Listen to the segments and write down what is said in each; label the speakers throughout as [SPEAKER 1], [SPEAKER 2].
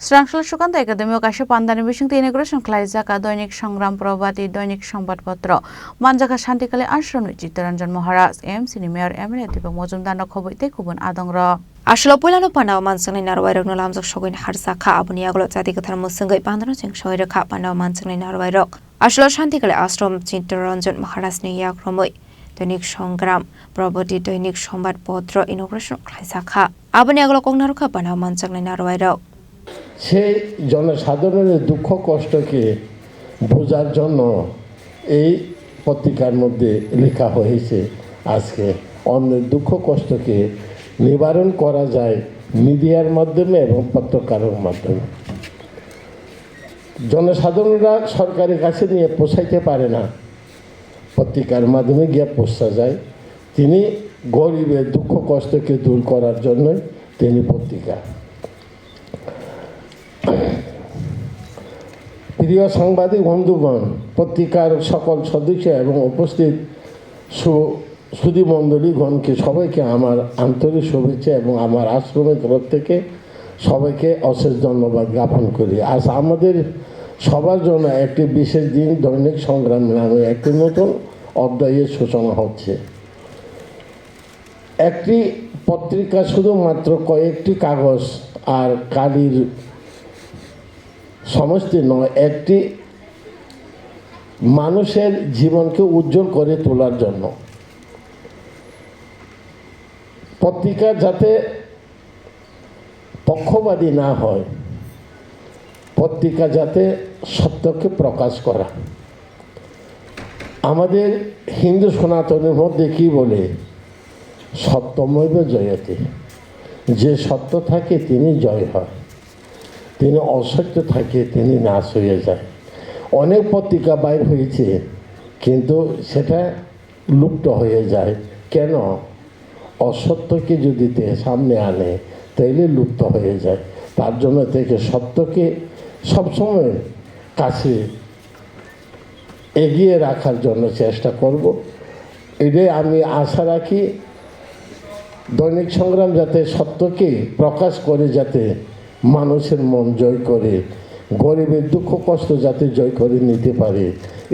[SPEAKER 1] শ্রাংশল Sukanta academy কাশে পান্দানি বিশিং inauguration খ্লাইজাকা দৈনিক সংগ্রাম প্রভাতী দৈনিক সংবাদপত্র মানজাকা শান্তিকালে আশ্রমী চিত্তরঞ্জন মহারাজ এমসিনি মেয়র এমএলএ দীপক মজুমদার খবইতে কুবুন আদংর আসলে পয়লানো পানাও মানসাংনি নারওয়াইরক নলামজক সগৈন হারসাখা আবনি আগলো জাতি কথার মুসঙ্গই পান্দানো চিং সহিরেখা পানাও মানসাংনি নারওয়াইরক আসলে শান্তিকালে আশ্রম চিত্তরঞ্জন মহারাজ নিয়ে ক্রমই দৈনিক সংগ্রাম প্রভাতী দৈনিক সংবাদপত্র ইনোগ্রেশন খ্লাইজাখা আবনি আগলো কংনারখা পানাও মানসাংনি নারওয়াইরক
[SPEAKER 2] সেই জনসাধারণের দুঃখ কষ্টকে বোঝার জন্য এই পত্রিকার মধ্যে লেখা হয়েছে আজকে অন্যের দুঃখ কষ্টকে নিবারণ করা যায় মিডিয়ার মাধ্যমে এবং পত্রকারের মাধ্যমে। জনসাধারণরা সরকারের কাছে নিয়ে পৌঁছাইতে পারে না, পত্রিকার মাধ্যমে গিয়ে পৌঁছা যায়। তিনি গরিবের দুঃখ কষ্টকে দূর করার জন্যই তিনি পত্রিকা। প্রিয় সাংবাদিক বন্ধুগণ, পত্রিকার সকল সদস্য এবং উপস্থিত সুধীমণ্ডলীগণকে সবাইকে আমার আন্তরিক শুভেচ্ছা এবং আমার আশ্রমের তরফ থেকে সবাইকে অশেষ ধন্যবাদ জ্ঞাপন করি। আজ আমাদের সবার জন্য একটি বিশেষ দিন, দৈনিক সংগ্রাম নামে একটি নতুন অধ্যায়ের সূচনা হচ্ছে। একটি পত্রিকা শুধুমাত্র কয়েকটি কাগজ আর কালির সমষ্টি নয়, একটি মানুষের জীবনকে উজ্জ্বল করে তোলার জন্য। পত্রিকা যাতে পক্ষপাতী না হয়, পত্রিকা যাতে সত্যকে প্রকাশ করা। আমাদের হিন্দু সনাতনের মধ্যে কি বলে, সত্যমৈব জয়তে, যে সত্য থাকে তিনি জয় হয়, তিনি অসত্য থাকে তিনি নাশ হয়ে যায়। অনেক পত্রিকা বাইর হয়েছে কিন্তু সেটা লুপ্ত হয়ে যায়। কেন? অসত্যকে যদি সামনে আনে তাইলে লুপ্ত হয়ে যায়। তার জন্য থেকে সত্যকে সবসময় কাছে এগিয়ে রাখার জন্য চেষ্টা করব। এটাই আমি আশা রাখি। দৈনিক সংগ্রাম যাতে সত্যকে প্রকাশ করে, যাতে মানুষের মন জয় করে, গরিবের দুঃখ কষ্ট যাতে জয় করে নিতে পারে,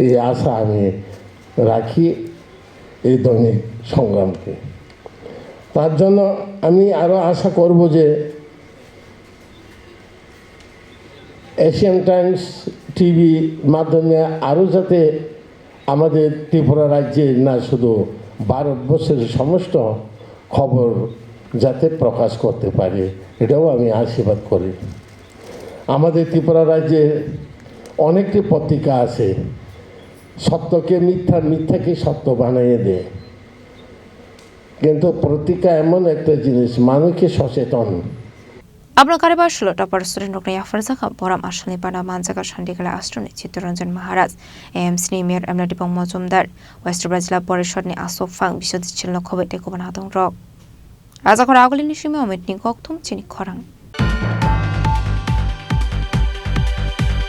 [SPEAKER 2] এই আশা আমি রাখি এই দৈনিক সংগ্রামকে। তার জন্য আমি আরও আশা করব যে এশিয়ান টাইমস টিভি মাধ্যমে আরও যাতে আমাদের ত্রিপুরা রাজ্যের না, শুধু ভারতবর্ষের সমস্ত খবর যাতে প্রকাশ করতে পারে, এটাও আমি আশীর্বাদ করি। আমাদের ত্রিপুরা রাজ্যে অনেকটি পত্রিকা আছে, সত্যকে মিথ্যা, মিথ্যাকে সত্য বানিয়ে দেয়। কিন্তু পত্রিকা এমন একটা জিনিস, মানুষকে সচেতন।
[SPEAKER 1] আপনার কারিবার 16টা পরস্পরের নগ্ন আফরজাকা বরাম আসলে পানা মানজাকা শান্তিকালে আশ্রমে চিত্তরঞ্জন মহারাজ এমসিনি mayor MLA Dipak Majumdar west জেলা পরিষদ নি আসোফাং বিশ্বজিৎ ছিল খবইতে কুবান আদং রক রাজাকর আগলিনি সীমা অমিত নি গকথুম চিনি খরাং।